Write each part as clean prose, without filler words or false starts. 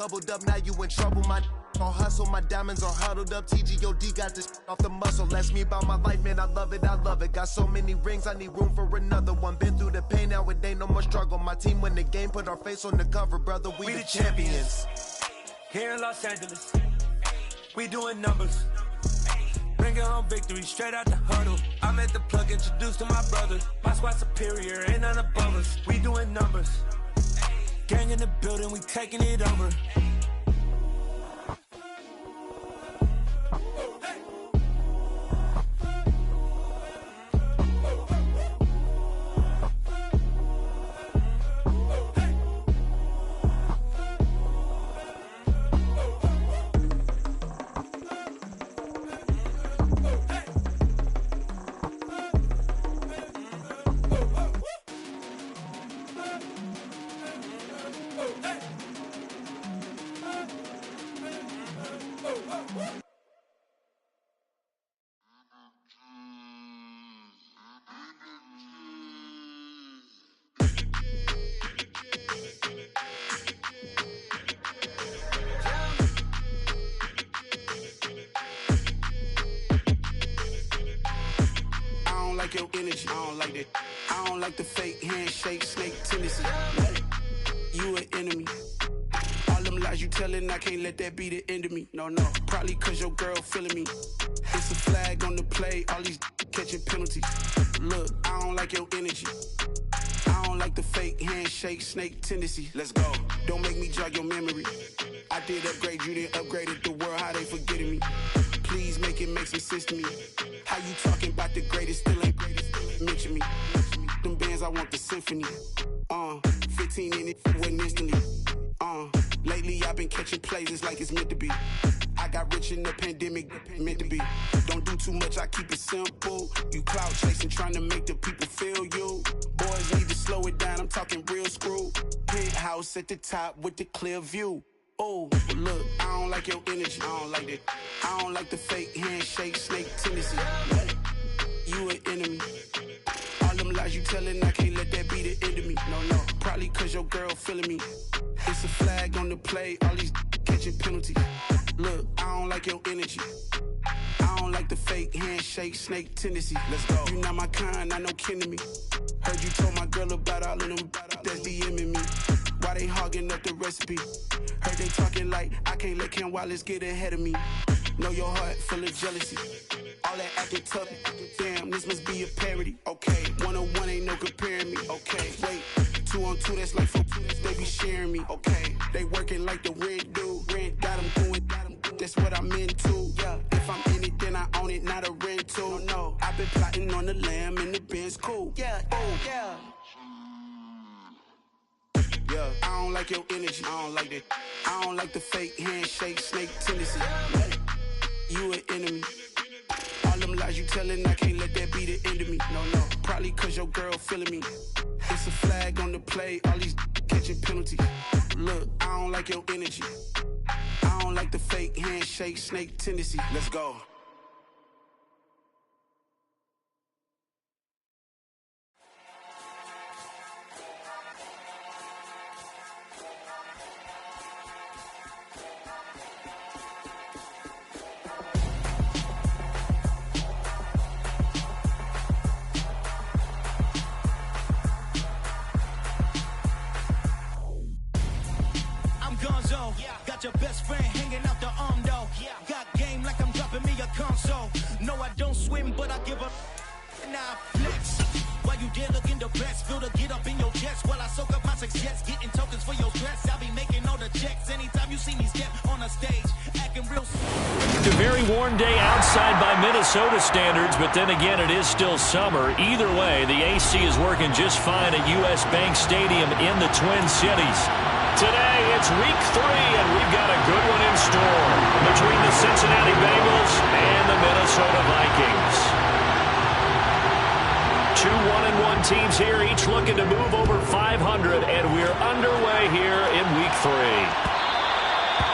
Doubled up, now you in trouble. My all hustle, my diamonds are huddled up. TGOD got this off the muscle. That's me about my life, man. I love it, I love it. Got so many rings, I need room for another one. Been through the pain, now it ain't no more struggle. My team win the game, put our face on the cover, brother. We the champions. Here in Los Angeles, we doing numbers. Bringing home victory straight out the huddle. I'm at the plug, introduced to my brothers. My squad superior, ain't none above us. We doing numbers. Gang in the building, we taking it over. Your energy, I don't like that. I don't like the fake handshake, snake tendency. You an enemy. All them lies you telling, I can't let that be the end of me. No, probably cause your girl feeling me. It's a flag on the play, all these catching penalties. Look, I don't like your energy. I don't like the fake handshake, snake tendency. Let's go. Don't make me jog your memory. I did upgrade, you didn't upgrade it. The world, how they forgetting me. Please make it make some sense to me. How you talking about the greatest, still ain't greatest? Mention me. Them bands, I want the symphony. 15 in it, went instantly. Lately I've been catching plays, it's like it's meant to be. I got rich in the pandemic, meant to be. Don't do too much, I keep it simple. You clout chasing, trying to make the people feel you. Boys need to slow it down, I'm talking real screw. Penthouse at the top with the clear view. Oh, look, I don't like your energy. I don't like that. I don't like the fake handshake, snake tendency. You an enemy. All them lies you telling, I can't let that be the end of me. No, probably cause your girl feeling me. It's a flag on the play, all these catching penalties. Look, I don't like your energy. I don't like the fake handshake, snake tendency. Let's go. You not my kind, I know kin to me. Heard you told my girl about all of them that's DMing me. Why they hogging up the recipe? Heard they talking like I can't let Ken Wallace get ahead of me. Know your heart full of jealousy. All that acting tough, damn, this must be a parody. Okay, 1-on-1 ain't no comparing me. Okay, wait, 2-on-2, that's like 4, they be sharing me. Okay, they working like the rent do. Rent got them doing, that's what I'm into. Yeah, if I'm in it, then I own it, not a rental. No, I've been plotting on the lamb and the Benz cool. Yeah, oh, yeah. Yeah, I don't like your energy. I don't like that. I don't like the fake handshake, snake tendency. You an enemy. All them lies you telling, I can't let that be the end of me. No, probably cause your girl feeling me. It's a flag on the play, all these catching penalties. Look, I don't like your energy. I don't like the fake handshake, snake tendency. Let's go. Got your best friend hanging out the arm though. Got game like I'm dropping me a console. No, I don't swim, but I give up. Now flex. While you there looking the best, feel the get up in your chest while I soak up my success, getting tokens for your stress. I'll be making all the checks anytime you see me step on a stage, acting real. It's a very warm day outside by Minnesota standards, but then again, it is still summer. Either way, the AC is working just fine at US Bank Stadium in the Twin Cities. Today, it's week 3, and we've got a good one in store between the Cincinnati Bengals and the Minnesota Vikings. 2 1-1 teams here, each looking to move over 500, and we're underway here in week 3.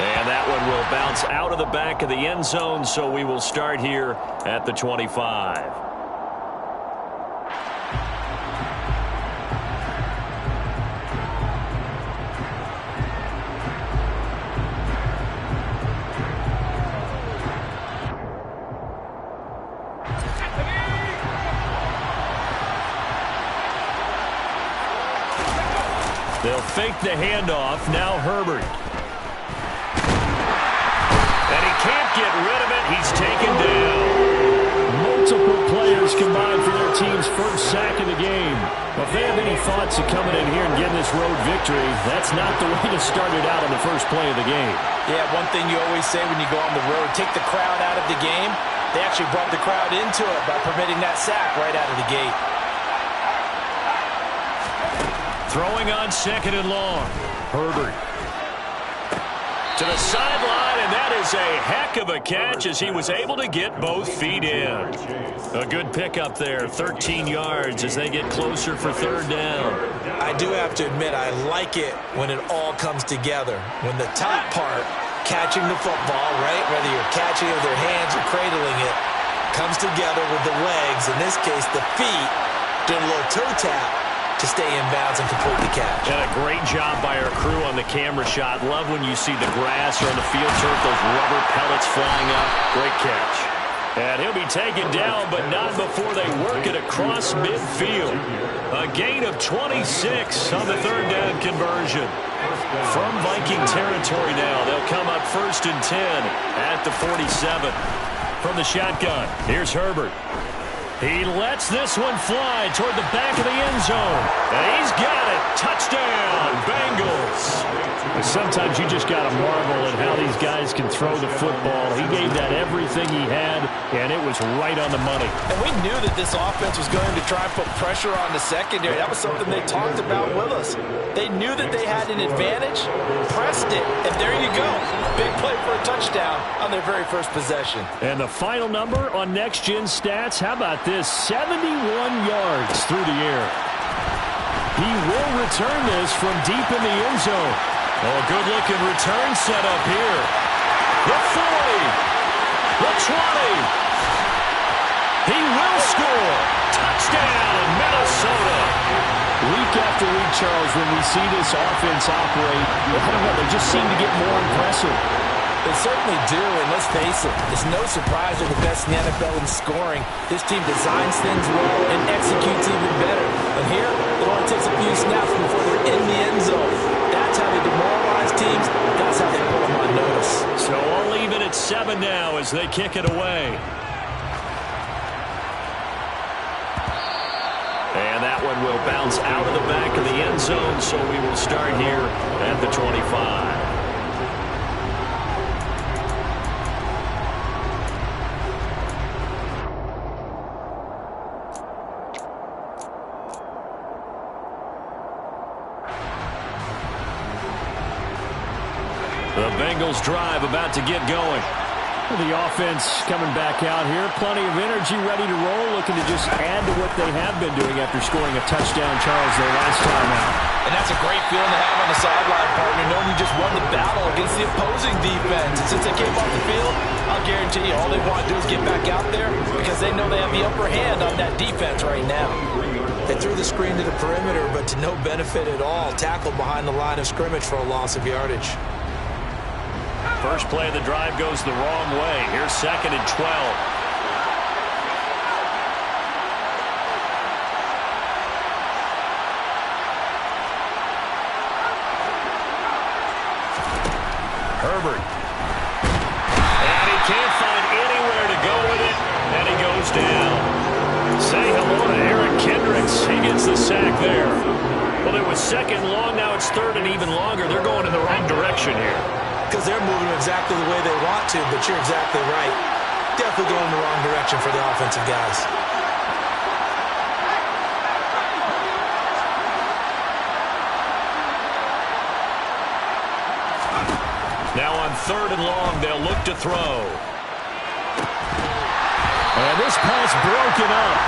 And that one will bounce out of the back of the end zone, so we will start here at the 25. fake the handoff. Now Herbert. And he can't get rid of it. He's taken down. Multiple players combined for their team's first sack of the game. Well, if they have any thoughts of coming in here and getting this road victory, that's not the way to start it out on the first play of the game. Yeah, one thing you always say when you go on the road, take the crowd out of the game. They actually brought the crowd into it by permitting that sack right out of the gate. Throwing on 2nd and long. Herbert. To the sideline, and that is a heck of a catch as he was able to get both feet in. A good pickup there, 13 yards as they get closer for 3rd down. I do have to admit, I like it when it all comes together. When the top part, catching the football, right, whether you're catching it with your hands or cradling it, comes together with the legs, in this case the feet, doing a little toe tap to stay in bounds and complete the catch. And a great job by our crew on the camera shot. Love when you see the grass or on the field turf, those rubber pellets flying up. Great catch. And he'll be taken down, but not before they work it across midfield. A gain of 26 on the 3rd down conversion. From Viking territory now, they'll come up 1st and 10 at the 47. From the shotgun, here's Herbert. He lets this one fly toward the back of the end zone. And he's got it. Touchdown, Bengals. Sometimes you just got to marvel at how these guys can throw the football. He gave that everything he had, and it was right on the money. And we knew that this offense was going to try and put pressure on the secondary. That was something they talked about with us. They knew that they had an advantage, pressed it, and there you go. Big play for a touchdown on their very first possession. And the final number on Next Gen Stats, how about this? 71 yards through the air. He will return this from deep in the end zone. Oh, good-looking return set up here. The 40. The 20. He will score. Touchdown, Minnesota. Week after week, Charles, when we see this offense operate, I don't know, they just seem to get more impressive. They certainly do, and let's face it, it's no surprise they're the best in the NFL in scoring. This team designs things well and executes even better. And here, it only takes a few snaps before they're in the end zone. That's how they demoralize teams. That's how they put them on notice. So I'll leave it at 7 now as they kick it away. And that one will bounce out of the back of the end zone, so we will start here at the 25. The Bengals drive about to get going. The offense coming back out here. Plenty of energy, ready to roll, looking to just add to what they have been doing after scoring a touchdown, Charles, their last time out. And that's a great feeling to have on the sideline, partner, knowing you just won the battle against the opposing defense. And since they came off the field, I'll guarantee you all they want to do is get back out there because they know they have the upper hand on that defense right now. They threw the screen to the perimeter, but to no benefit at all. Tackled behind the line of scrimmage for a loss of yardage. First play of the drive goes the wrong way. Here's 2nd and 12. Herbert. And he can't find anywhere to go with it, and he goes down. Say hello to Eric Kendricks. He gets the sack there. Well, it was 2nd long. Now it's 3rd and even longer. They're going in the wrong direction here. Because they're moving exactly the way they want to, but you're exactly right. Definitely going in the wrong direction for the offensive guys. Now on 3rd and long, they'll look to throw. And this pass broken up.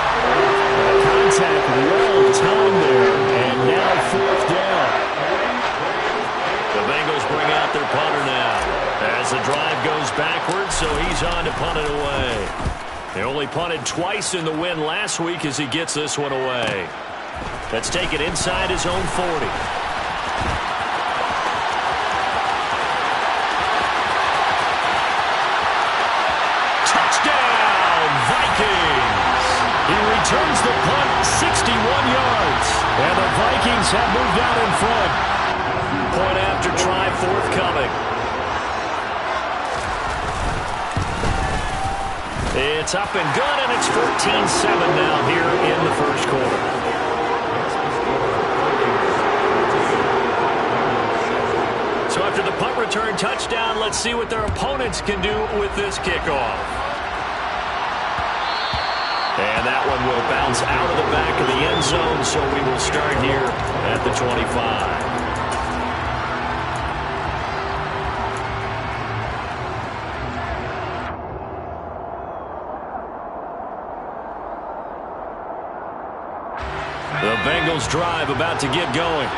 Contact well timed there, and now 4th down. The Bengals bring out their punter now as the drive goes backwards, so he's on to punt it away. They only punted twice in the win last week as he gets this one away. Let's take it inside his own 40. Touchdown, Vikings! He returns the punt 61 yards, and the Vikings have moved out in front. after try forthcoming. It's up and good, and it's 14-7 now here in the first quarter. So after the punt return touchdown, let's see what their opponents can do with this kickoff. And that one will bounce out of the back of the end zone, so we will start here at the 25. The Bengals drive about to get going.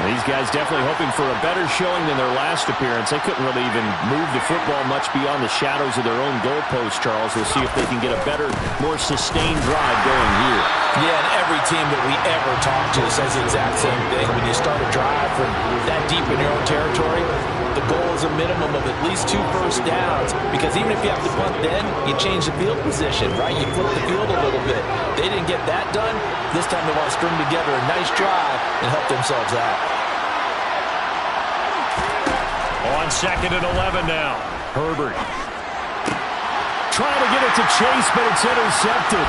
These guys definitely hoping for a better showing than their last appearance. They couldn't really even move the football much beyond the shadows of their own goalpost, Charles. We'll see if they can get a better, more sustained drive going here. Yeah, and every team that we ever talk to says the exact same thing. When you start a drive from that deep in your own territory, the goal is a minimum of at least 2 first downs, because even if you have to punt then, you change the field position, right? You flip the field a little bit. They didn't get that done. This time they want to string together a nice drive and help themselves out. On 2nd and 11 now. Herbert. Trying to get it to Chase, but it's intercepted.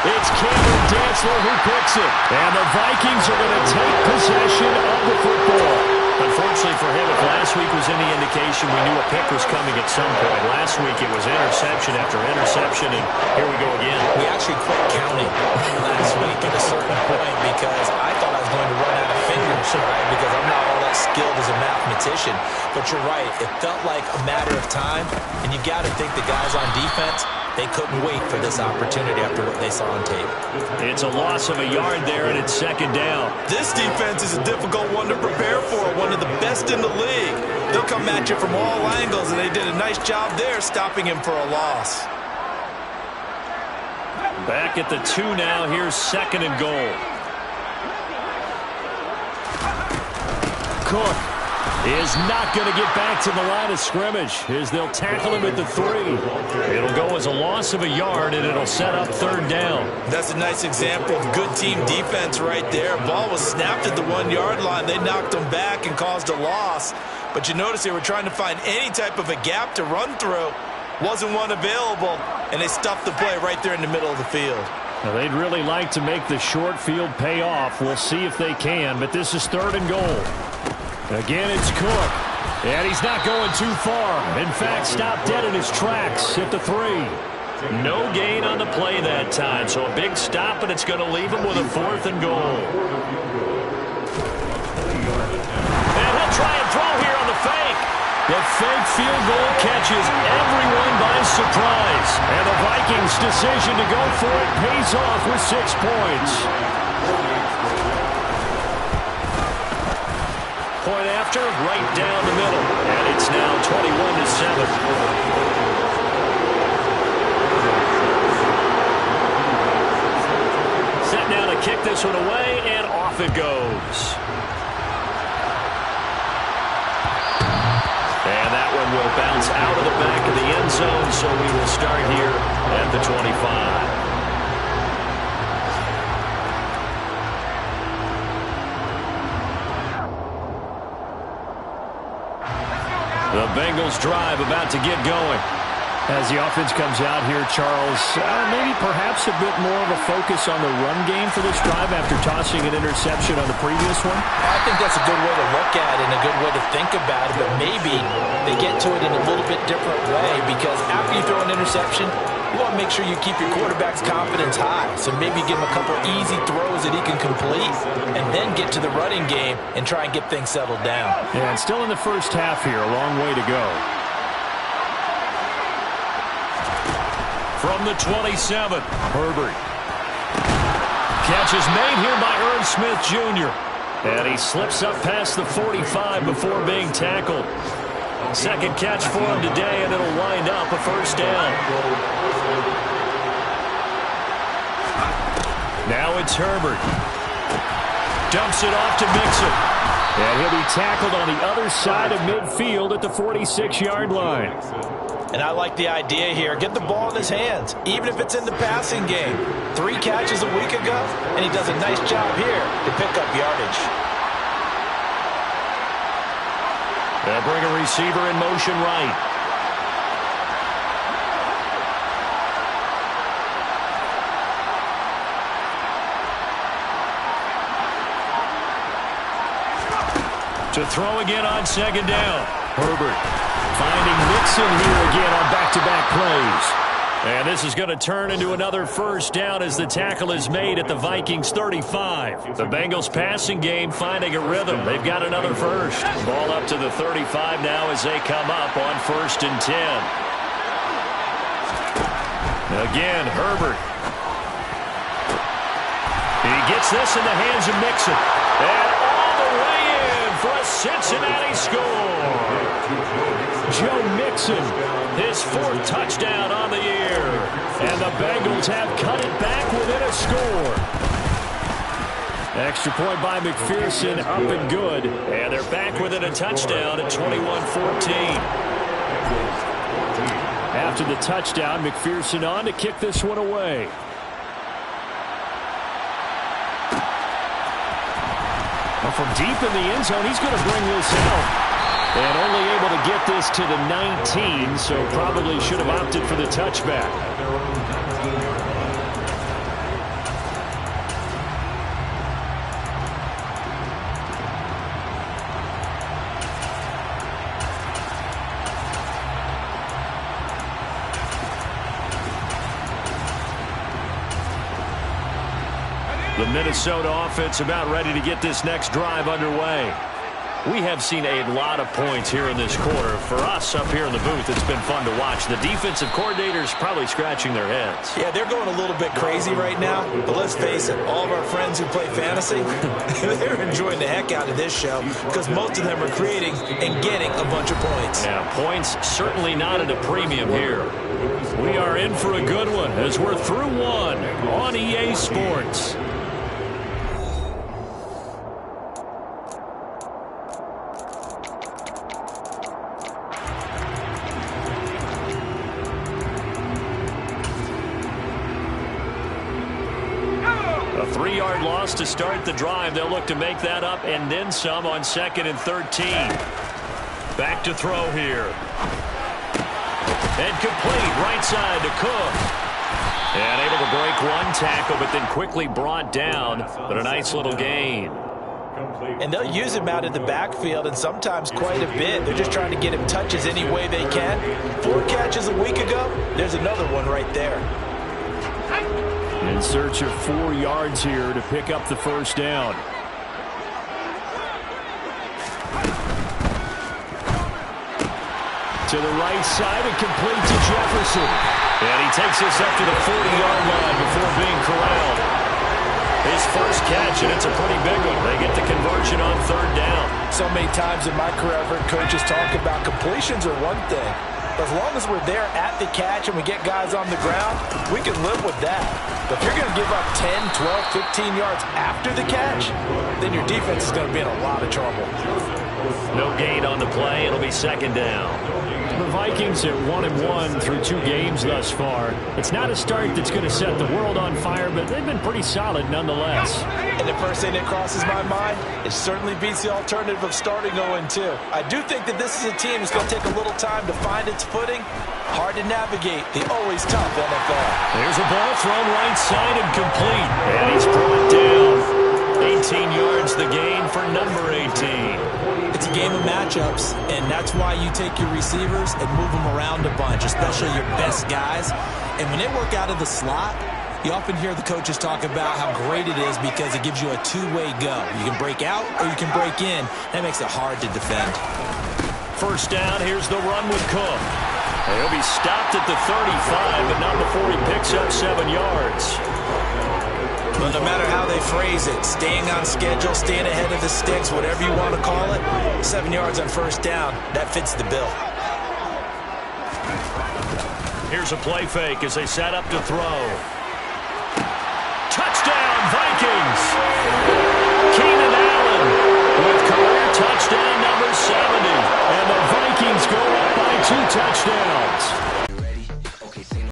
It's Cameron Dantzler who picks it. And the Vikings are going to take possession of the football. Unfortunately for him, if last week was any indication, we knew a pick was coming at some point. Last week it was interception after interception, and here we go again. We actually quit counting last week at a certain point because I thought I was going to run out of fingers, right? Because I'm not all that skilled as a mathematician. But you're right. It felt like a matter of time, and you got to think the guys on defense, they couldn't wait for this opportunity after what they saw on tape. It's a loss of a yard there, and it's 2nd down. This defense is a difficult one to prepare for, one of the best in the league. They'll come at you from all angles, and they did a nice job there stopping him for a loss. Back at the 2 now. Here's 2nd and goal. Cook is not going to get back to the line of scrimmage as they'll tackle him at the 3. It'll go as a loss of a yard, and it'll set up 3rd down. That's a nice example of good team defense right there. Ball was snapped at the 1-yard line. They knocked him back and caused a loss. But you notice they were trying to find any type of a gap to run through. Wasn't one available, and they stuffed the play right there in the middle of the field. Now, they'd really like to make the short field pay off. We'll see if they can, but this is 3rd and goal. Again, it's Cook, and he's not going too far. In fact, stopped dead in his tracks at the 3. No gain on the play that time, so a big stop, and it's going to leave him with a 4th and goal. And he'll try and throw here on the fake. The fake field goal catches everyone by surprise, and the Vikings' decision to go for it pays off with 6 points. Point after, right down the middle. And it's now 21-7. Set now to kick this one away, and off it goes. And that one will bounce out of the back of the end zone, so we will start here at the 25. The Bengals drive about to get going. As the offense comes out here, Charles, maybe perhaps a bit more of a focus on the run game for this drive after tossing an interception on the previous one? I think that's a good way to look at it and a good way to think about it, but maybe they get to it in a little bit different way, because after you throw an interception, you want to make sure you keep your quarterback's confidence high. So maybe give him a couple easy throws that he can complete and then get to the running game and try and get things settled down. Yeah, and still in the first half here, a long way to go. From the 27, Herbert. Catch is made here by Irv Smith Jr. And he slips up past the 45 before being tackled. 2nd catch for him today, and it'll wind up a 1st down. Now it's Herbert. Dumps it off to Mixon. And he'll be tackled on the other side of midfield at the 46-yard line. And I like the idea here. Get the ball in his hands, even if it's in the passing game. 3 catches a week ago, and he does a nice job here to pick up yardage. They'll bring a receiver in motion right. To throw again on second down. Herbert finding Mixon here again on back-to-back plays. And this is going to turn into another first down as the tackle is made at the Vikings 35. The Bengals passing game finding a rhythm. They've got another first. Ball up to the 35 now as they come up on 1st and 10. Again, Herbert. He gets this in the hands of Mixon. And all the way in for a Cincinnati score. Joe Mixon, his 4th touchdown on the year. And the Bengals have cut it back within a score. Extra point by McPherson, up and good. And they're back within a touchdown at 21-14. After the touchdown, McPherson on to kick this one away. Well, from deep in the end zone, he's going to bring this out. And only able to get this to the 19, so probably should have opted for the touchback. The Minnesota offense about ready to get this next drive underway. We have seen a lot of points here in this quarter. For us up here in the booth, it's been fun to watch. The defensive coordinators probably scratching their heads. Yeah, they're going a little bit crazy right now. But let's face it, all of our friends who play fantasy, they're enjoying the heck out of this show because most of them are creating and getting a bunch of points. Yeah, points certainly not at a premium here. We are in for a good one as we're through one on EA Sports. A 3-yard loss to start the drive. They'll look to make that up and then some on 2nd and 13. Back to throw here. And complete right side to Cook. And able to break one tackle, but then quickly brought down. But a nice little gain. And they'll use him out in the backfield, and sometimes quite a bit. They're just trying to get him touches any way they can. 4 catches a week ago. There's another one right there. In search of 4 yards here to pick up the first down. To the right side and complete to Jefferson. And he takes this up to the 40-yard line before being corralled. His first catch, and it's a pretty big one. They get the conversion on 3rd down. So many times in my career, I've heard coaches talk about completions are one thing. As long as we're there at the catch and we get guys on the ground, we can live with that. But if you're going to give up 10, 12, 15 yards after the catch, then your defense is going to be in a lot of trouble. No gain on the play. It'll be 2nd down. The Vikings are 1-1 through 2 games thus far. It's not a start that's going to set the world on fire, but they've been pretty solid nonetheless. And the first thing that crosses my mind, it certainly beats the alternative of starting 0-2. I do think that this is a team that's going to take a little time to find its footing. Hard to navigate the always tough NFL. There's a ball thrown right side and complete. And he's brought down. 18 yards the gain for number 18. It's a game of matchups, and that's why you take your receivers and move them around a bunch, especially your best guys. And when they work out of the slot, you often hear the coaches talk about how great it is because it gives you a two-way go. You can break out or you can break in. That makes it hard to defend. First down, here's the run with Cook. He'll be stopped at the 35, but not before he picks up 7 yards. But no matter how they phrase it, staying on schedule, staying ahead of the sticks, whatever you want to call it, 7 yards on first down, that fits the bill. Here's a play fake as they set up to throw. Touchdown, Vikings! Keenan Allen with career touchdown number 70. And the Vikings go up by 2 touchdowns.